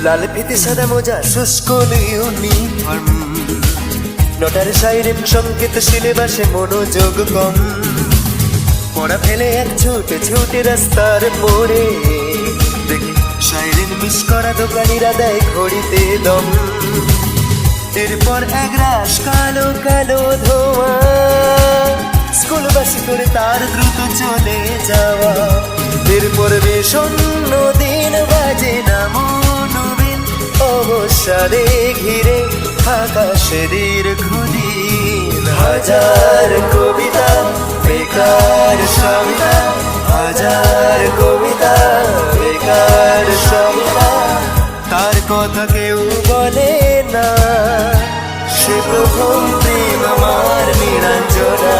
লাল ফিতে সাদা মোজা শুষ্ক ইউনিফর্ম, নটার সাইরেন সংকেত সিলেবাসে মনোযোগ কম। পড়া ফেলে এক ছুটে ছুটে রাস্তার মোড়ে, দেখি সাইরেন মিস করা দোকানিরা দেয় ঘড়িতে দম। এরপর এক রাশ কালো কালো ধোঁয়া, স্কুল বাসে করে তার দ্রুত চলে যাওয়া। এরপর বিষণ্ণ দিন বাজে না মনোবিন, অবসাদে ঘিরে আকাশে দীর্ঘদিন। হাজার কবিতা বেকার সবিতা, হাজার কবিতা বেকার সবিতা, তার কথা কেউ বলে না। সে প্রথম প্রেম আমার নিরঞ্জনা,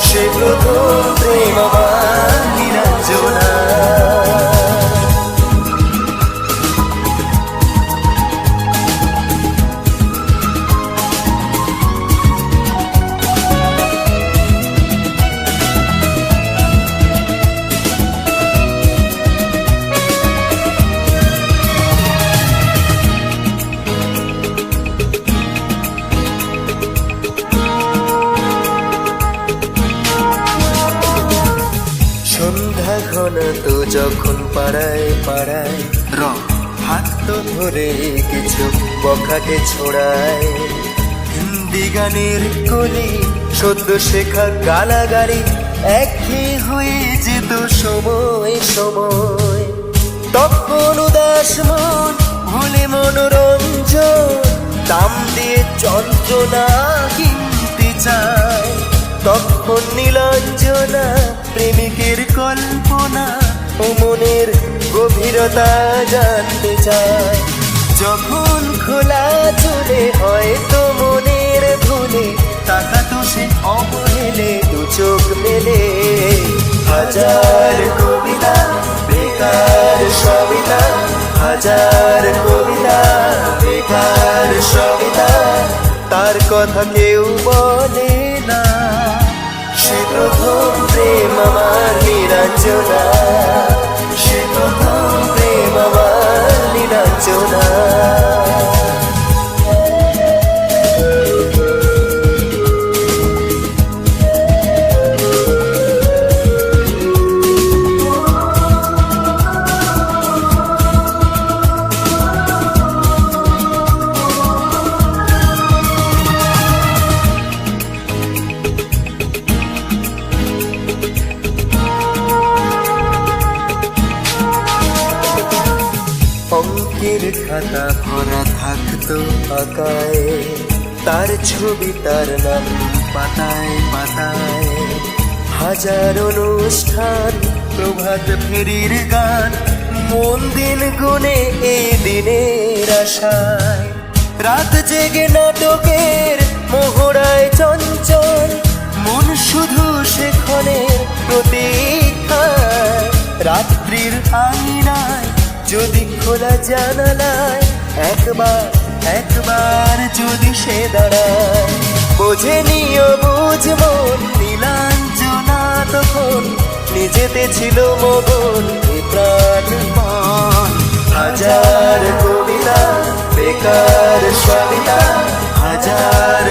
সে প্রথম প্রেম আমার নিরঞ্জনা। সন্ধ্যা ঘন তো যখন পাড়ায় পাড়ায় হাত তো ধরে কিছু বখাটে ছোড়ায়। হিন্দি গানের কলি সদ্য শেখা গালাগালি একই হয়ে যেত সময় সময়। তখন উদাস মন ভুলে মনোরঞ্জন, দাম দিয়ে যন্ত্রণা কিনতে চায়। তখন নীলাঞ্জনা প্রেমিকের কল্পনা ও মনের গভীরতা জানতে চায়। যখন খোলা চলে হয়তো মনের ভুলে, তাকাতো সে অবহেলে দু চোখ মেলে। হাজার কবিতা বেকার সবিতা, হাজার কবিতা বেকার সবিতা, তার কথা কেউ বলে না। সে প্রথম প্রেম আমার নিরঞ্জনা, সে প্রথম প্রেম আমার নিরঞ্জনা। অঙ্কের খাতা ভরা থাকতো আঁকায়, তার ছবি তার নাম পাতায় পাতায়। হাজার অনুষ্ঠান প্রভাত ফেরির গান, মন দিন গুনে এই দিনের আশায়। রাত জেগে নাটকের মোহরায় চঞ্চল, মন শুধু সেখানের প্রতীক্ষায়। রাত্রির আঙিনায় যদি খোলা জানালায় একবার একবার যদি সে দাঁড়ায়। বোঝেনি বুঝ মন নীলাঞ্জনা তখন, নিজেতে ছিল মগন এ প্রাণপণ। হাজার কবিতা বেকার সবিতা, হাজার